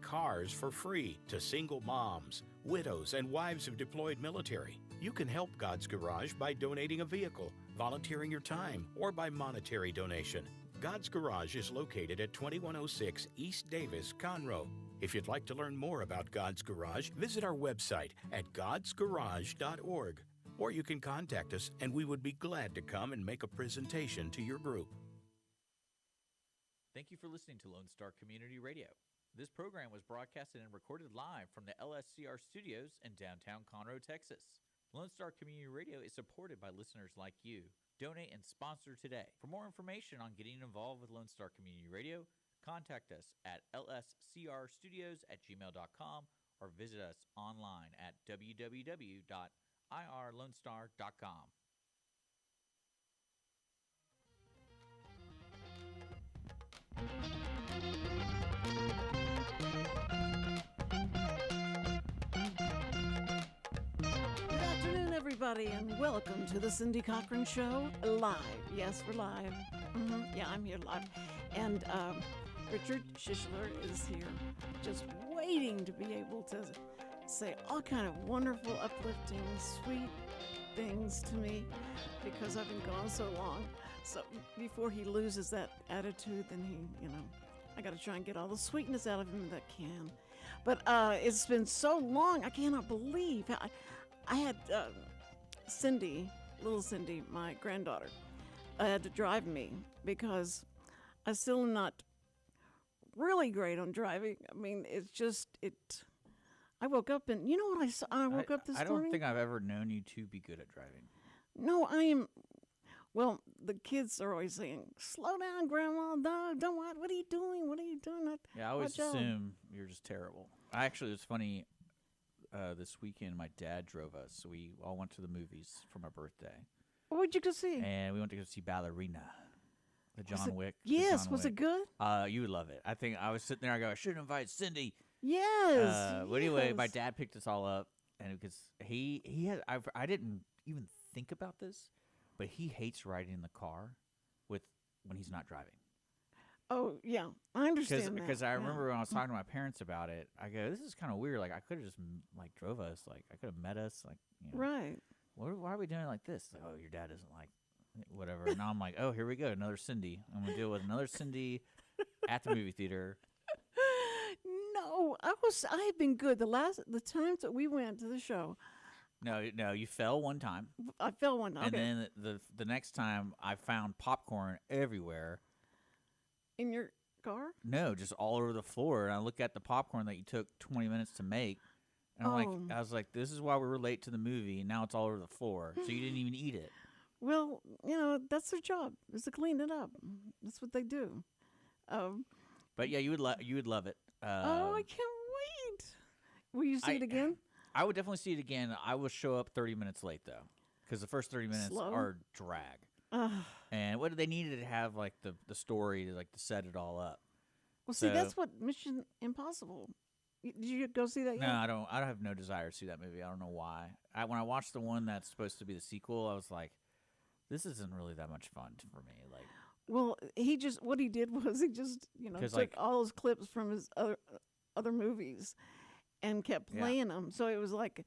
cars for free to single moms, widows, and wives of deployed military. You can help God's Garage by donating a vehicle, volunteering your time, or by monetary donation. God's Garage is located at 2106 East Davis, Conroe. If you'd like to learn more about God's Garage, visit our website at godsgarage.org. Or you can contact us and we would be glad to come and make a presentation to your group. Thank you for listening to Lone Star Community Radio. This program was broadcasted and recorded live from the LSCR studios in downtown Conroe, Texas. Lone Star Community Radio is supported by listeners like you. Donate and sponsor today. For more information on getting involved with Lone Star Community Radio, contact us at lscrstudios@gmail.com or visit us online at www.irlonestar.com. Good afternoon, everybody, and welcome to the Cindy Cochran Show live. Yes, we're live. Yeah, I'm here live. And Richard Shishler is here, just waiting to be able to say all kind of wonderful, uplifting, sweet things to me because I've been gone so long. So before he loses that attitude, then I got to try and get all the sweetness out of him that can. But it's been so long, I cannot believe. I had Cindy, little Cindy, my granddaughter, had to drive me because I still am not really great on driving. I mean, it's just, I woke up and, you know what I saw? I woke up this morning. I don't think I've ever known you to be good at driving. No, I am. Well, the kids are always saying, slow down, Grandma. No, don't what are you doing? What are you doing? Yeah, I always assume you're just terrible. Actually, it was funny. This weekend, my dad drove us. So we all went to the movies for my birthday. What'd you go see? And we went to go see Ballerina, the John Wick. Yes, was it good? You would love it. I think I was sitting there, I go, I should invite Cindy. Yes. But anyway, my dad picked us all up. And because he had, I didn't even think about this, but he hates riding in the car when he's not driving. Oh, yeah. I understand that. Because I remember when I was talking to my parents about it, I go, this is kind of weird. Like, I could have just, drove us. Like, I could have met us. Like, Right. Why are we doing it like this? Like, oh, your dad isn't like whatever. And now I'm like, oh, here we go. Another Cindy. I'm going to deal with another Cindy at the movie theater. No, I have been good. The times that we went to the show. No, you fell one time. I fell one time. And then the next time I found popcorn everywhere. In your car? No, just all over the floor. And I look at the popcorn that you took 20 minutes to make. And I was like, this is why we were late to the movie. And now it's all over the floor. So you didn't even eat it. Well, that's their job, is to clean it up. That's what they do. But yeah, you would love it. I can't wait. Will you see it again? I would definitely see it again. I will show up 30 minutes late, though, because the first 30 minutes are drag. And what they needed to have, like, the story to set it all up. Well, see, that's what Mission Impossible. Did you go see that yet? No, I don't. I have no desire to see that movie. I don't know why. When I watched the one that's supposed to be the sequel, I was like, this isn't really that much fun for me. Like, well, what he did was he just took all those clips from his other movies and kept playing them. So it was like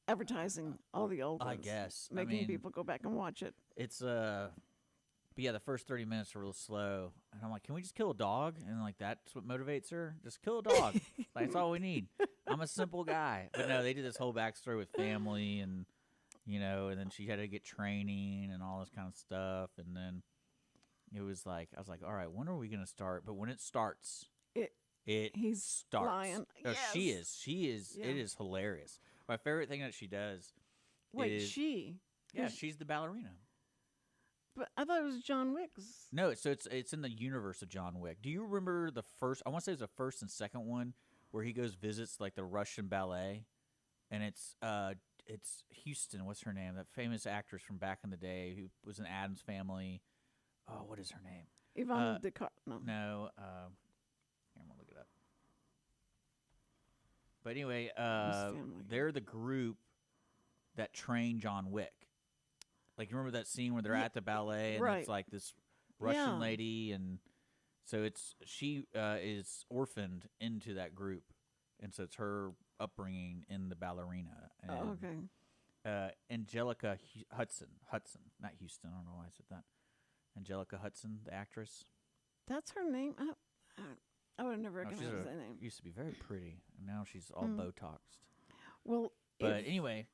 advertising all the old ones. I guess. Making people go back and watch it. It's but yeah, the first 30 minutes are real slow. And I'm like, can we just kill a dog? And that's what motivates her. Just kill a dog. That's all we need. I'm a simple guy. But no, they did this whole backstory with family and and then she had to get training and all this kind of stuff. And then it was like, I was like, all right, when are we going to start? But when it starts, he's starts. Flying. No, Yes. She is. Yeah. It is hilarious. My favorite thing that she does Wait, Yeah, she's the ballerina. But I thought it was John Wick's. No, so it's in the universe of John Wick. Do you remember the first, I want to say it was the first and second one, where he goes visits, the Russian ballet? And it's Houston, what's her name? That famous actress from back in the day who was in Addams Family. Oh, what is her name? Ivana DeCar. No. No. Here, I'm going to look it up. But anyway, they're the group that trained John Wick. Like, you remember that scene where they're at the ballet and it's like this Russian lady and So she is orphaned into that group, and so it's her upbringing in the ballerina. And, Oh, okay. Angelica Hudson, not Houston. I don't know why I said that. Angelica Hudson, the actress. That's her name. I would have never No, recognized that name. Used to be very pretty, and now she's all Botoxed. Well, But anyway,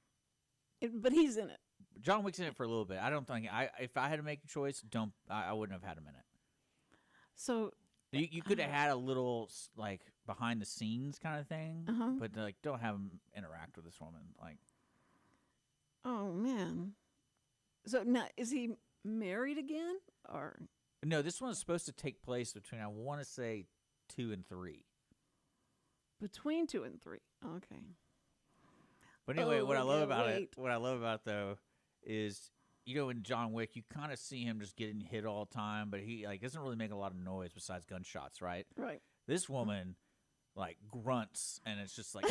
but he's in it. John Wick's in it for a little bit. I don't think if I had to make a choice, I wouldn't have had him in it. So You could have had a little like behind the scenes kind of thing, but like don't have him interact with this woman. Like, oh man. So now is he married again or no, this one's supposed to take place between, I want to say, 2 and 3. between 2 and 3? Okay. But anyway, what I love about wait. it though, is in John Wick, you kind of see him just getting hit all the time, but he like doesn't really make a lot of noise besides gunshots, right? Right. This woman like grunts, and it's just like,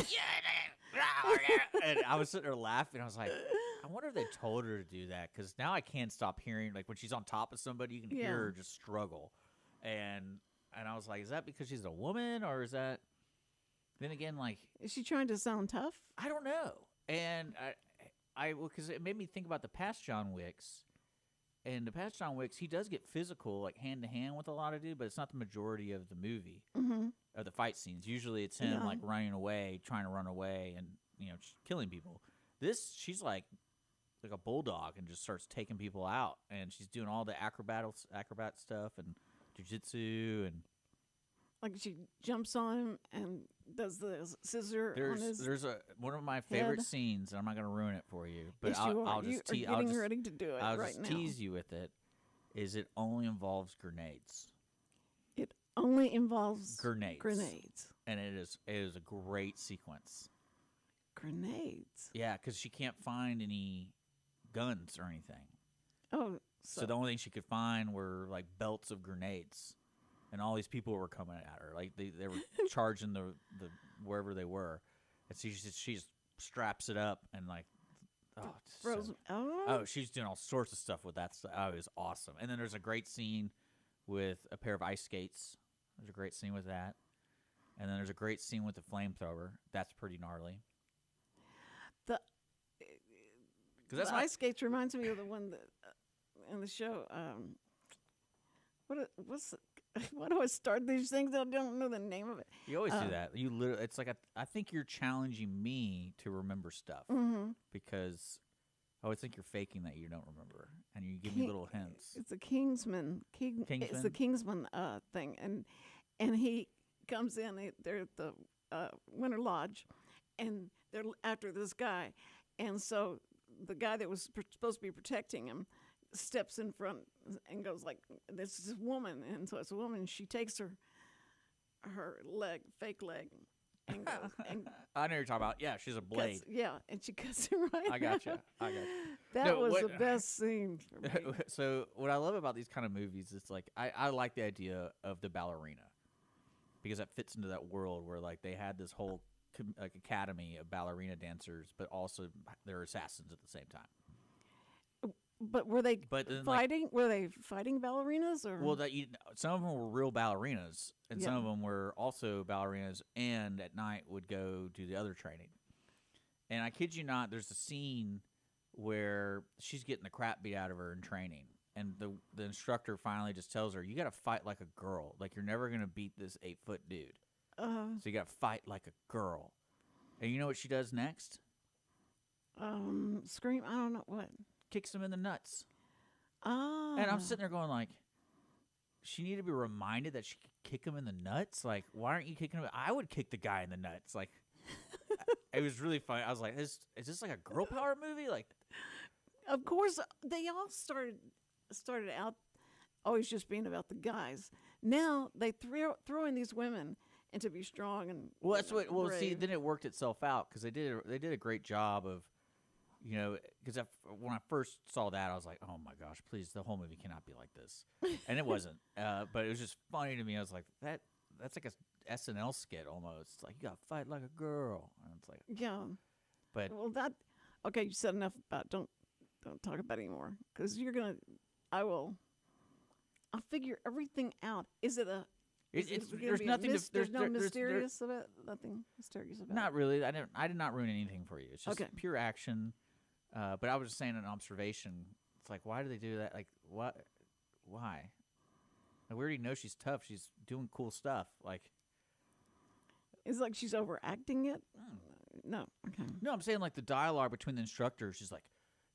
and I was sitting there laughing. I was like, I wonder if they told her to do that, because now I can't stop hearing, like when she's on top of somebody, you can hear her just struggle, and I was like, is that because she's a woman, or is that? Then again, like, Is she trying to sound tough? I don't know, and because it made me think about the past John Wicks. And the past John Wicks, he does get physical, like hand to hand with a lot of dudes, but it's not the majority of the movie, of the fight scenes. Usually it's him like running away, trying to run away, and just killing people. She's like a bulldog and just starts taking people out, and she's doing all the acrobat stuff and jujitsu and. Like she jumps on him and does the scissor on his There's one of my favorite scenes, and I'm not going to ruin it for you, but Yes, I'll you just are getting ready to do it I'll right just now. tease you with it. It only involves grenades. It only involves Grenades, and it is a great sequence. Grenades. Yeah, because she can't find any guns or anything. Oh, So the only thing she could find were like belts of grenades. And all these people were coming at her, like they were charging the wherever they were, and she just straps it up and like, frozen. She's doing all sorts of stuff with that stuff. Oh, it was awesome. And then there's a great scene with a pair of ice skates. There's a great scene with that, and then there's a great scene with the flamethrower. That's pretty gnarly. The ice skates reminds me of the one that in the show. Why do I start these things? I don't know the name of it. You always do that. You literally, it's like I think you're challenging me to remember stuff because I always think you're faking that you don't remember, and you give me little hints. It's a Kingsman. It's the Kingsman thing, and he comes in. They're at the Winter Lodge, and they're after this guy, and so the guy that was supposed to be protecting him steps in front and goes like, "This is a woman," and so it's a woman. She takes her fake leg, and goes. And I know you're talking about. Yeah, she's a blade. And she cuts him right. I got you. That was the best scene for me. So what I love about these kind of movies is like I like the idea of the ballerina because that fits into that world where like they had this whole like academy of ballerina dancers, but also they're assassins at the same time. But were they fighting? Like, were they fighting ballerinas, or some of them were real ballerinas, and some Yeah. of them were also ballerinas, and at night would go do the other training. And I kid you not, there's a scene where she's getting the crap beat out of her in training, and the instructor finally just tells her, "You got to fight like a girl. Like you're never gonna beat this 8-foot dude. So you got to fight like a girl." And you know what she does next? scream. I don't know what. Kicks him in the nuts. Ah. And I'm sitting there going like, she needed to be reminded that she could kick him in the nuts. Like, why aren't you kicking him? I would kick the guy in the nuts. Like, it was really funny. I was like, is this like a girl power movie? Like, Of course, they all started out always just being about the guys. Now they throw in these women and to be strong and well, that's what. Well, see, brave. then it worked itself out because they did a great job of, because when I first saw that, I was like, oh my gosh, please, the whole movie cannot be like this, and it wasn't. But it was just funny to me. I was like, that's like a SNL skit almost. It's like you gotta fight like a girl, and it's like, Yeah. but Well, okay. You said enough about don't talk about it anymore because I will. I'll figure everything out. Is it a? There's nothing. There's no mysterious about it. Nothing mysterious about it. Not really. I did not ruin anything for you. It's just Okay. pure action. But I was just saying an observation. It's like, why do they do that? Like, what? Why? Like, we already know she's tough. She's doing cool stuff. Like, It's like she's overacting it. No. Okay. no, I'm saying like the dialogue between the instructors. She's like,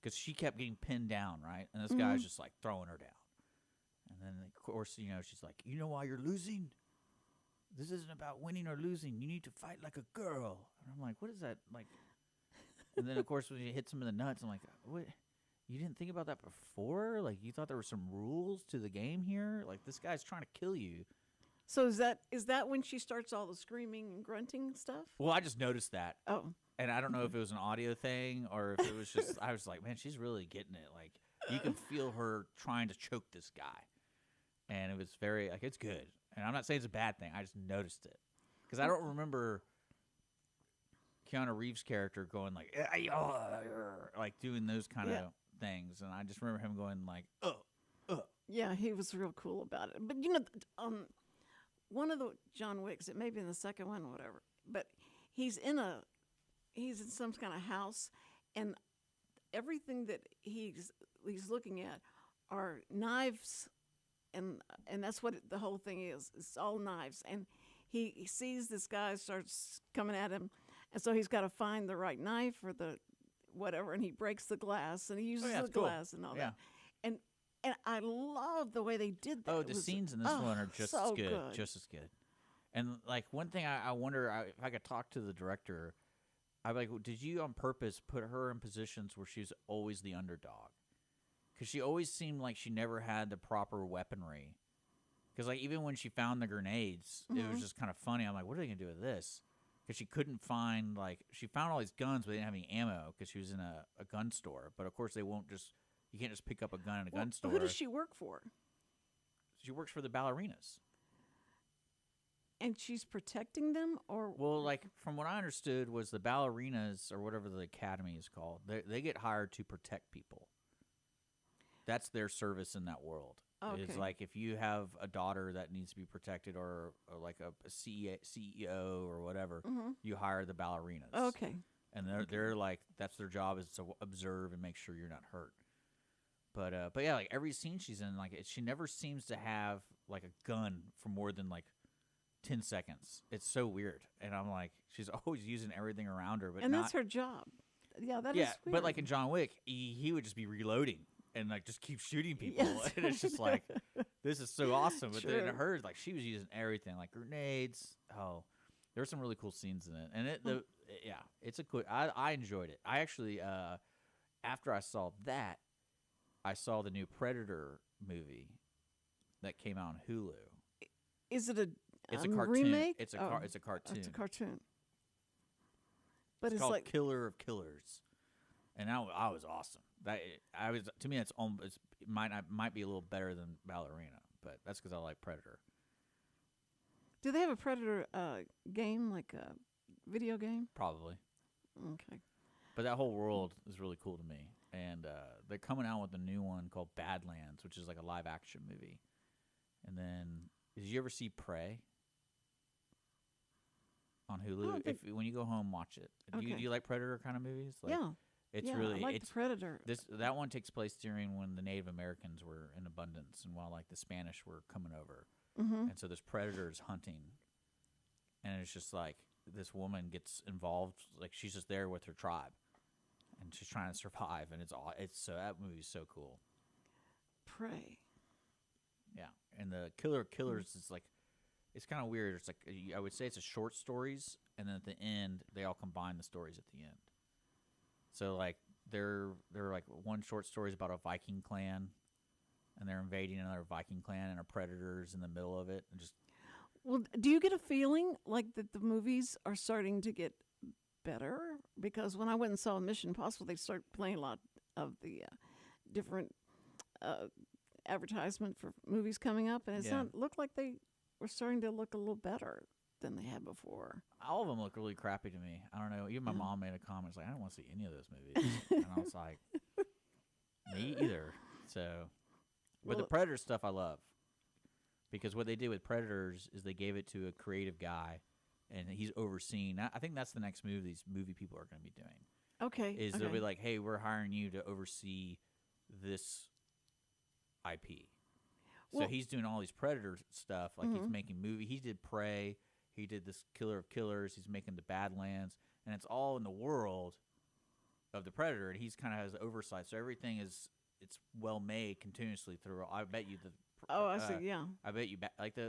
because she kept getting pinned down, right? And this guy's just like throwing her down. And then of course, she's like, you know why you're losing? This isn't about winning or losing. You need to fight like a girl. And I'm like, what is that like? And then of course when she hits him in the nuts, I'm like, what? You didn't think about that before? Like you thought there were some rules to the game here? Like this guy's trying to kill you. So is that when she starts all the screaming and grunting stuff? Well, I just noticed that. Oh. And I don't know if it was an audio thing or if it was just, I was like, man, she's really getting it. Like, you can feel her trying to choke this guy. And it was very, like, it's good. And I'm not saying it's a bad thing. I just noticed it. Because I don't remember Keanu Reeves' character going like doing those kind of things. And I just remember him going like, Yeah, he was real cool about it. But one of the John Wicks, it may be in the second one, whatever. But he's in some kind of house, and everything that he's looking at are knives, and that's what the whole thing is. It's all knives, and he sees this guy starts coming at him, and so he's got to find the right knife or the whatever, and he breaks the glass, and he uses the glass and all that. And I love the way they did that. Oh, the scenes in this one are just so as good, just as good. And like one thing I wonder if I could talk to the director. I'm like, did you on purpose put her in positions where she's always the underdog? Because she always seemed like she never had the proper weaponry. Because like even when she found the grenades, it was just kind of funny. I'm like, what are they gonna do with this? Because she couldn't find she found all these guns, but they didn't have any ammo because she was in a gun store. But of course they won't just. You can't just pick up a gun in a gun store. Who does she work for? She works for the ballerinas. And she's protecting them, or well, like from what I understood was the ballerinas or whatever the academy is called. They get hired to protect people. That's their service in that world. Okay. It's like if you have a daughter that needs to be protected, or like a CEO or whatever, you hire the ballerinas. Okay. And they're like that's their job is to observe and make sure you're not hurt. But yeah, like every scene she's in, like she never seems to have like a gun for more than like 10 seconds. It's so weird, and I'm like, she's always using everything around her, but that's her job. Yeah, that is yeah. weird. But like in John Wick, he would just be reloading and like just keep shooting people, and it's just like this is so awesome. But then her, like she was using everything, like grenades. Oh, there's some really cool scenes in it, and it's a good. I enjoyed it. I actually after I saw that. I saw the new Predator movie that came out on Hulu. Is it it's a cartoon. Remake? It's a it's a cartoon. It's a cartoon. But it's it's called like Killer of Killers, and I was awesome. I was to me it might be a little better than Ballerina, but that's because I like Predator. Do they have a Predator game, like a video game? Probably. Okay. But that whole world is really cool to me. And they're coming out with a new one called Badlands, which is like a live-action movie. And then, did you ever see Prey on Hulu? When you go home, watch it. Okay. Do you like Predator kind of movies? Like, yeah. It's yeah, really I like the Predator. That one takes place during when the Native Americans were in abundance, and while like the Spanish were coming over. And so there's predators hunting, and it's just like this woman gets involved, like she's just there with her tribe. And she's trying to survive, and it's so that movie's so cool. Prey. Yeah, and the Killer of Killers is like, it's kind of weird. It's like I would say it's a short stories, and then at the end they all combine the stories at the end. So like they're like one short story is about a Viking clan, and they're invading another Viking clan, and a predator's in the middle of it, and just. Well, do you get a feeling like that the movies are starting to get better? Because when I went and saw Mission Impossible, they started playing a lot of the different advertisement for movies coming up, and it looked like they were starting to look a little better than they had before. All of them look really crappy to me. I don't know. Even my mom made a comment like, "I don't want to see any of those movies," and I was like, "Me either." So, but the Predator stuff I love. Because what they did with Predators is they gave it to a creative guy, and he's overseeing. I think that's the next move these movie people are going to be doing. Okay. Is they'll be like, hey, we're hiring you to oversee this IP. So Well- he's doing all these Predator stuff. Like he's making movie. He did Prey. He did this Killer of Killers. He's making the Badlands. And it's all in the world of the Predator. And he's kind of has oversight. So everything is, it's well made continuously through. I bet you the. Oh, I see. Yeah. I bet you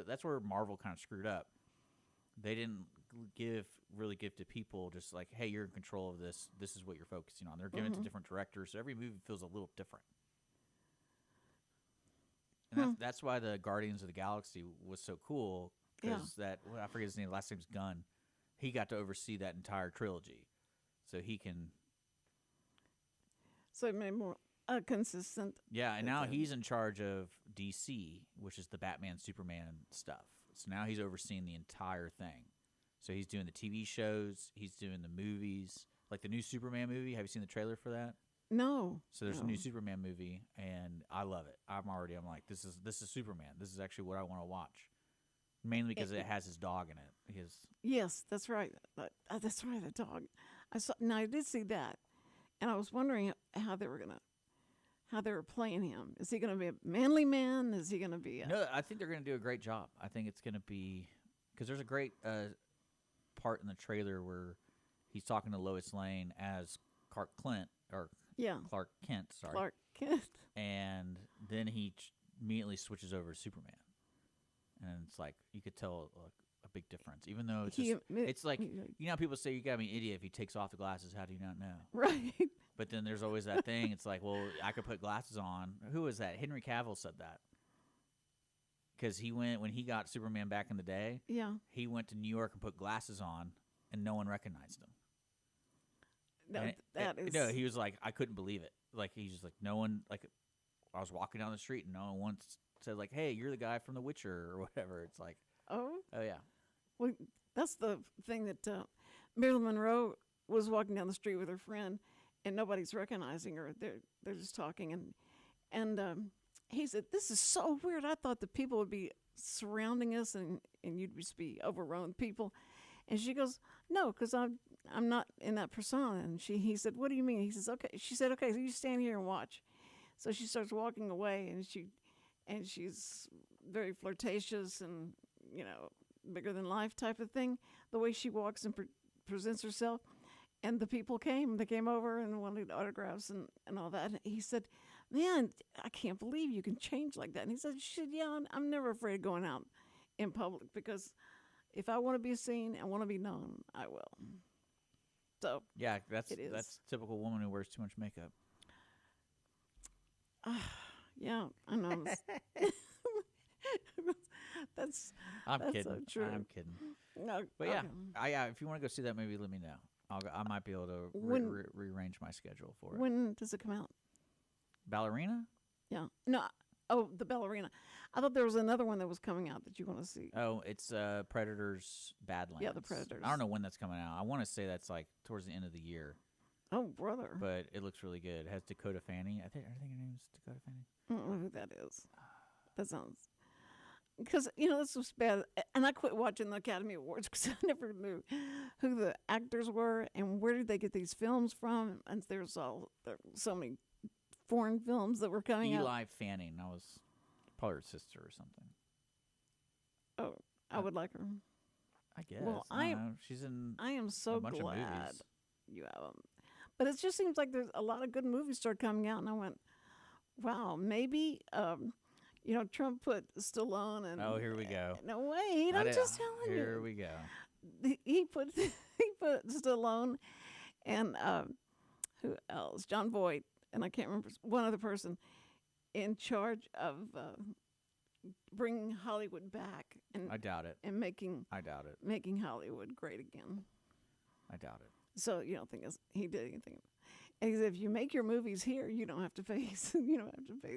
that's where Marvel kind of screwed up. They didn't really give to people just like, hey, you're in control of this. This is what you're focusing on. They're giving it to different directors, so every movie feels a little different. And that's why the Guardians of the Galaxy was so cool. Because I forget his name. Last name's Gunn. He got to oversee that entire trilogy, so he can. So it made more consistent. Yeah, and now he's in charge of DC, which is the Batman, Superman stuff. So now he's overseeing the entire thing. So he's doing the TV shows, he's doing the movies, like the new Superman movie. Have you seen the trailer for that? No. So there's a new Superman movie, and I love it. I'm like, this is Superman. This is actually what I want to watch, mainly because it has his dog in it. Yes, that's right. That's right. The dog. Now I did see that, and I was wondering how they were playing him. Is he going to be a manly man? Is he going to be a... No, I think they're going to do a great job. I think it's going to be, because there's a great part in the trailer where he's talking to Lois Lane as Clark Kent. Sorry. Clark Kent. And then he immediately switches over to Superman, and it's like you could tell a big difference. Even though it's like you know how people say you gotta be an idiot if he takes off the glasses. How do you not know? Right. But then there's always that thing. It's like, well, I could put glasses on. Who was that? Henry Cavill said that. Because when he got Superman back in the day, he went to New York and put glasses on, and no one recognized him. No, he was like, I couldn't believe it. Like, he's just like, no one, like, I was walking down the street, and no one once said, like, hey, you're the guy from The Witcher, or whatever. It's like, oh, yeah. Well, that's the thing that Marilyn Monroe was walking down the street with her friend, and nobody's recognizing her. They're just talking, and he said, "This is so weird. I thought the people would be surrounding us, and you'd just be overrun with people." And she goes, "No, because I'm not in that persona." And he said, "What do you mean?" He says, "Okay." She said, "Okay, so you stand here and watch." So she starts walking away, and she's very flirtatious and bigger than life type of thing. The way she walks and presents herself. And the people came. They came over and wanted autographs and all that. And he said, "Man, I can't believe you can change like that." And he said, "Yeah, I'm never afraid of going out in public because if I want to be seen and want to be known, I will." So yeah, that's a typical woman who wears too much makeup. Yeah, I know. I'm kidding. So true. I'm kidding. No, but yeah, if you want to go see that movie, let me know. I might be able to rearrange my schedule for it. When does it come out? Ballerina? Yeah. No. Oh, the Ballerina. I thought there was another one that was coming out that you want to see. Oh, it's Predators Badlands. Yeah, the Predators. I don't know when that's coming out. I want to say that's like towards the end of the year. Oh, brother. But it looks really good. It has Dakota Fanning. I think her name is Dakota Fanning. I don't know who that is. That sounds... Because, this was bad. And I quit watching the Academy Awards because I never knew who the actors were and where did they get these films from. And there were so many foreign films that were coming out. Eli Fanning. That was probably her sister or something. Oh, I would like her. I guess. Well, she's in I am so a bunch glad of movies. You have them. But it just seems like there's a lot of good movies started coming out. And I went, wow, maybe... Trump put Stallone and... Oh, here we go. No, wait, I'm just telling you. Here we go. He put Stallone and who else? John Voight, and I can't remember one other person, in charge of bringing Hollywood back. And I doubt it. And making Hollywood great again. I doubt it. So you don't think he did anything? And he said, if you make your movies here, you don't have to pay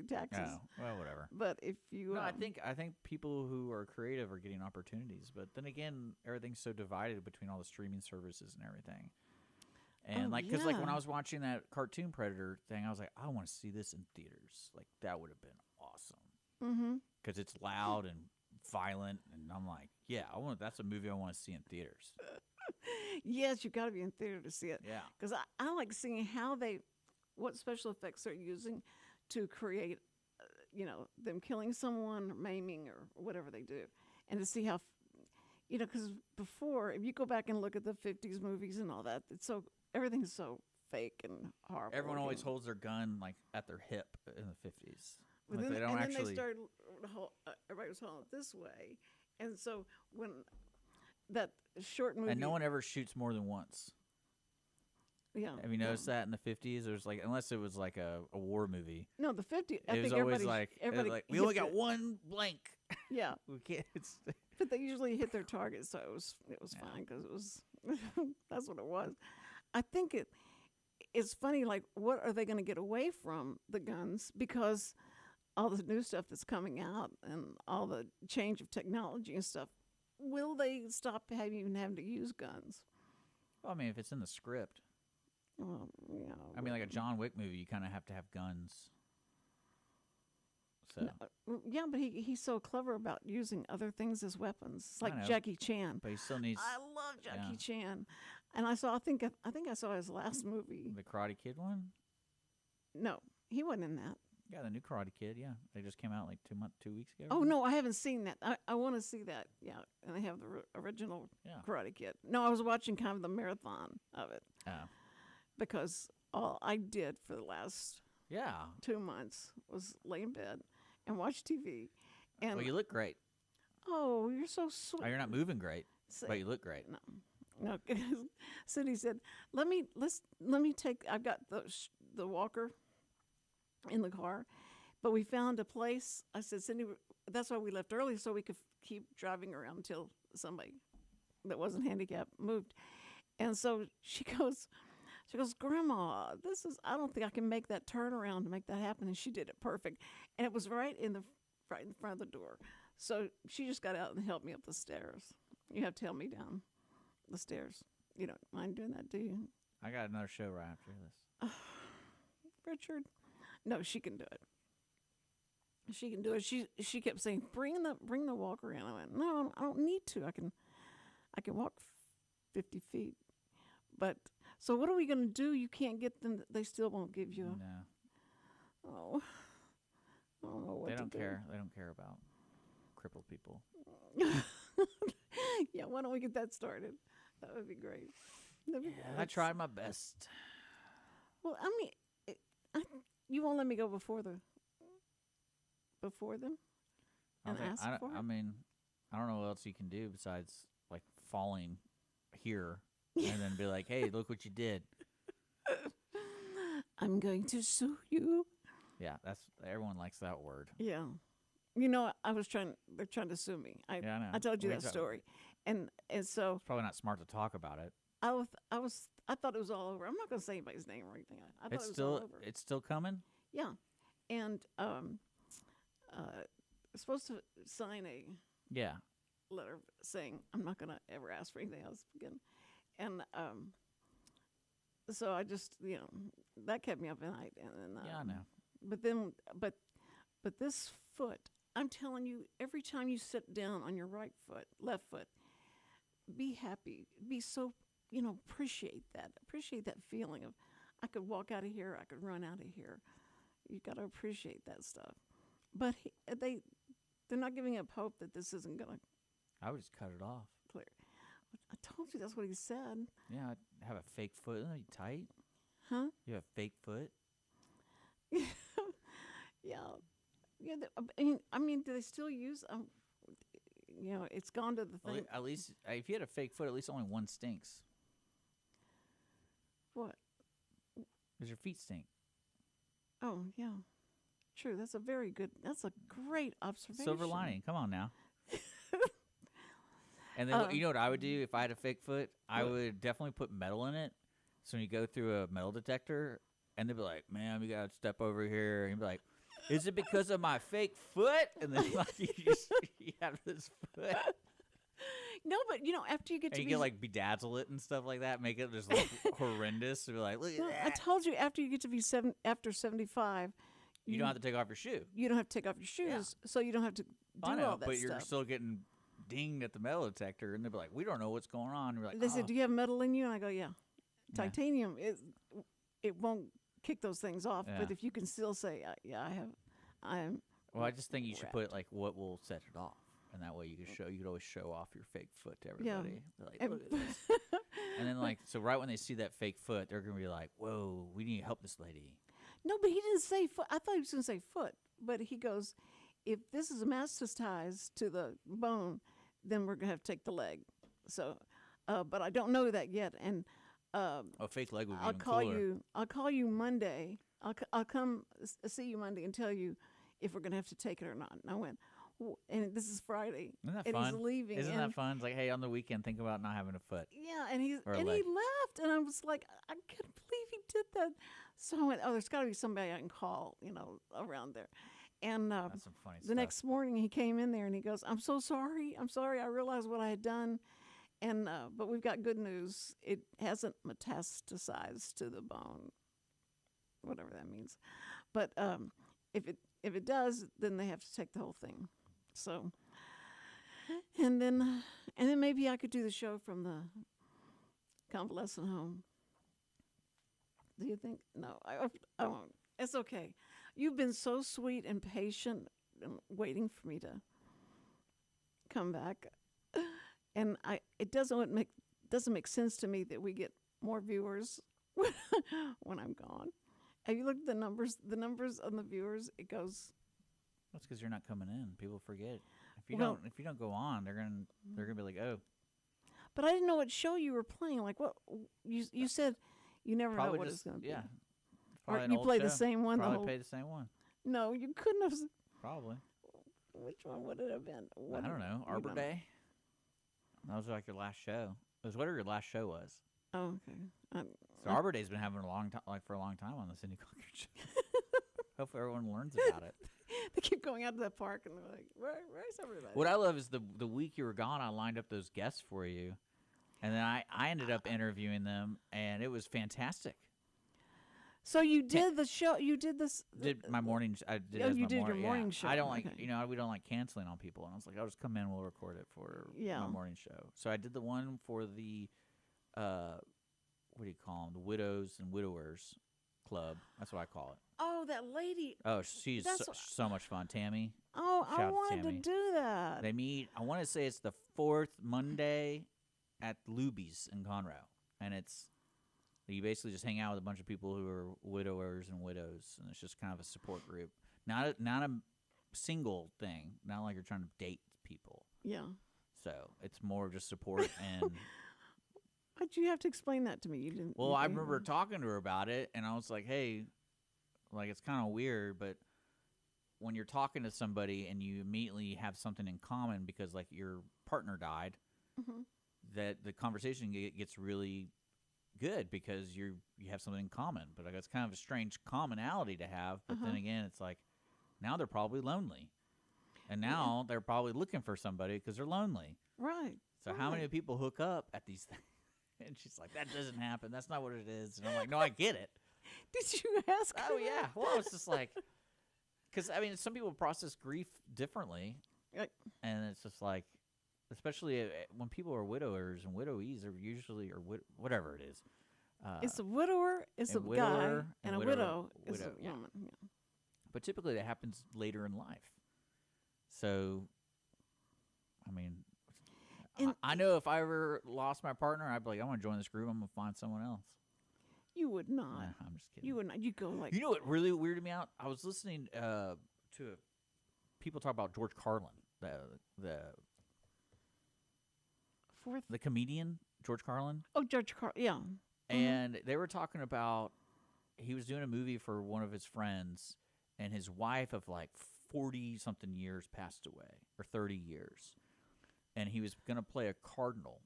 taxes. Oh, well, whatever. But if you, no, I think people who are creative are getting opportunities. But then again, everything's so divided between all the streaming services and everything. And because when I was watching that cartoon Predator thing, I was like, I want to see this in theaters. Like that would have been awesome. Because it's loud and violent, and I'm like, yeah, that's a movie I want to see in theaters. Yes, you got to be in theater to see it. Yeah. Because I like seeing what special effects they're using to create, them killing someone, or maiming, or whatever they do, and to see how, because before, if you go back and look at the '50s movies and all that, everything's so fake and horrible. Everyone always looking. holds their gun like at their hip in the '50s. But Like, then, they don't and actually. then they started, everybody was holding it this way, and so when that short movie, And no one ever shoots more than once. yeah, Have you noticed that in the '50s? There's like, unless it was like a war movie, No, the '50s. I it was think always everybody, like we hit only got the- one blank. Yeah, We can't. It's, but they usually hit their target, so it was Yeah. fine because it was that's what it was. I think it's funny. Like, what are they going to get away from the guns because all the new stuff that's coming out and all the change of technology and stuff? Will they stop even having to use guns? well, I mean, if it's in the script, Well, I mean, like a John Wick movie, you kind of have to have guns. So, yeah, but he's so clever about using other things as weapons. It's I like know. Jackie Chan. but he still needs I love Jackie yeah. Chan, and I think I saw his last movie. the Karate Kid one. No, he wasn't in that. Yeah, the new Karate Kid. Yeah, they just came out like 2 weeks ago. Oh no, I haven't seen that. I want to see that. Yeah, and they have the original Yeah. Karate Kid. No, I was watching kind of the marathon of it Oh. because all I did for the last Yeah. 2 months was lay in bed and watch TV. And Well, you look great. oh, you're so sweet. Oh, you're not moving great, Say- but you look great. No, Cindy said, let me take. I've got the walker in the car, but we found a place. I said, Cindy, that's why we left early so we could keep driving around until somebody that wasn't handicapped moved. And so she goes, Grandma, I don't think I can make that turnaround to make that happen. And she did it perfect, and it was right in front of the door. So she just got out and helped me up the stairs. You have to help me down the stairs. You don't mind doing that, do you, I got another show right after this. Richard? No, she can do it. She can do it. She kept saying, bring the walker in. I went, no, I don't need to. I can walk 50 feet. But so what are we going to do? You can't get them. They still won't give you. No, Oh, I don't know what they to don't do. care. They don't care about crippled people. Yeah, why don't we get that started? That would be great. That'd be I tried my best. Well, I mean, you won't let me go before them and ask for it? I mean, I don't know what else you can do besides like falling here and then be like, "Hey, look what you did." I'm going to sue you. Yeah, everyone likes that word. Yeah. They're trying to sue me. Yeah, I know. I told you We that talk- story. And so It's probably not smart to talk about it. I thought it was all over. I'm not going to say anybody's name or anything. I thought It's it was all still over. it's still coming. Yeah. And supposed to sign a Yeah. letter saying I'm not going to ever ask for anything else again. And so I just, that kept me up at night. And Yeah, I know. But then, but this foot, I'm telling you, every time you sit down on your left foot, be happy, be so, appreciate that feeling of, I could walk out of here, I could run out of here. You got to appreciate that stuff. But they're not giving up hope that this isn't gonna I would just cut it off. clear. I told you that's what he said, Yeah, I have a fake foot. Isn't that tight? huh? You have a fake foot? Yeah. I mean, do they still use? It's gone to the thing. At least if you had a fake foot, at least only one stinks. What? Because your feet stink. Oh, yeah. True. That's a great observation. Silver lining. Come on now. And then you know what I would do if I had a fake foot? I would definitely put metal in it. So when you go through a metal detector, and they'd be like, "Ma'am, you gotta step over here," and you'd be like, "Is it because of my fake foot?" And then like you have this foot, No, but after you get and to you be, get like bedazzle it and stuff like that, make it just look horrendous. And be like, "Look at No, I that." told you after you get to be after 75, You don't have to take off your shoe. you don't have to take off your shoes, so you don't have to do I know, all that but stuff. you're still getting dinged at the metal detector, and they'll be like, "We don't know what's going on." And you're like, They "Oh." said, "Do you have metal in you?" And I go, "Yeah." Yeah. Titanium it won't kick those things off, Yeah. but if you can still say, "Yeah, I have," I'm. Well, I just think you should wrapped. put like what will set it off, and that way you can show. You could always show off your fake foot to Yeah. everybody. They're like, And- "Look at this." And then like, so right when they see that fake foot, they're gonna be like, "Whoa, we need to help this lady." No, but he didn't say foot. I thought he was going to say foot, but he goes, "If this is metastasized to the bone, then we're going to have to take the leg." So, but I don't know that yet, and A fake leg would be I'll even call cooler. you. I'll call you Monday. I'll come see you Monday and tell you if we're going to have to take it or not. And I went, and this is Friday, Isn't that and fun? he's leaving. Isn't and that fun? It's like, hey, on the weekend, think about not having a foot. Yeah, and he Or a he leg. left, and I was like, I couldn't believe he did that. So I went, oh, there's got to be somebody I can call, around there. And That's some funny the stuff. next morning, he came in there and he goes, "I'm so sorry. I'm sorry. I realized what I had done, and but we've got good news. It hasn't metastasized to the bone, whatever that means. But if it does, then they have to take the whole thing. So, and then maybe I could do the show from the convalescent home. Do you think? No, I won't. It's okay. You've been so sweet and patient and waiting for me to come back. And it doesn't make sense to me that we get more viewers when I'm gone. Have you looked at the numbers? The numbers on the viewers, it goes. That's because you're not coming in. People forget. If you Well- don't go on, they're gonna be like, oh, But I didn't know what show you were playing. Like what you said, you never know probably what just it's going to be. yeah. Or Probably an you old play the show. same one. Probably the whole, play the same one. No, you couldn't have. Probably. Which one would it have been? I don't know. Arbor Day. That was like your last show. It was whatever your last show was. Oh, okay. So Arbor Day's been having a long time, like for a long time on the Cindy Cochran show. Hopefully everyone learns about it. They keep going out to that park and they're like, where's everybody? What I love is the week you were gone, I lined up those guests for you, and then I ended up interviewing them, and it was fantastic. So you did the show. You did this. Did my morning? I did. Oh, it as you my did your morning, yeah. morning show, I don't like, okay. we don't like canceling on people, and I was like, I'll just come in, we'll record it for Yeah. my morning show. So I did the one for the, what do you call them? The Widows and Widowers Club. That's what I call it. Oh, that lady. Oh, she's That's so much fun, Tammy. Oh, Shout I out to wanted to Tammy. do that. They meet. I want to say it's the fourth Monday at Luby's in Conroe, and you basically just hang out with a bunch of people who are widowers and widows, and it's just kind of a support group. Not a single thing. Not like you're trying to date people. Yeah. So it's more of just support and. But you have to explain that to me. You didn't. Well, you I didn't- remember talking to her about it, and I was like, "Hey, like it's kind of weird, but when you're talking to somebody and you immediately have something in common because like your partner died, Mhm. that the conversation gets really good because you have something in common. But like it's kind of a strange commonality to have. But then again, it's like now they're probably lonely, and now they're probably looking for somebody because they're lonely. Right. So how many people hook up at these things? And she's like, that doesn't happen. That's not what it is. And I'm like, no, I get it. Did you ask? Oh, her yeah. that? Well, it's just like, because, I mean, some people process grief differently. Right. And it's just like, especially when people are widowers and widowies, are usually, or whatever it is. It's a widower. It's a and guy, widower and a and widow is widow, a yeah. woman. Yeah. But typically that happens later in life. So, I mean, And- I know if I ever lost my partner, I'd be like, I want to join this group. I'm going to find someone else. You would not. Nah, I'm just kidding. You would not. You go like. You know what really weirded me out? I was listening to people talk about George Carlin, Fourth. the comedian George Carlin, Oh, Judge Carl. Yeah. and they were talking about he was doing a movie for one of his friends, and his wife of like 40 something years passed away, or 30 years, and he was going to play a cardinal,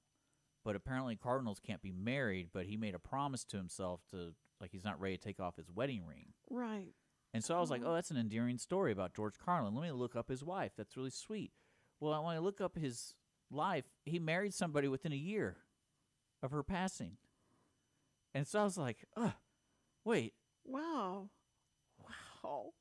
but apparently cardinals can't be married. But he made a promise to himself to like he's not ready to take off his wedding ring. Right. And so I was like, oh, that's an endearing story about George Carlin. Let me look up his wife. That's really sweet. Well, when I look up his life, he married somebody within a year of her passing. And so I was like, wait. Wow. Wow.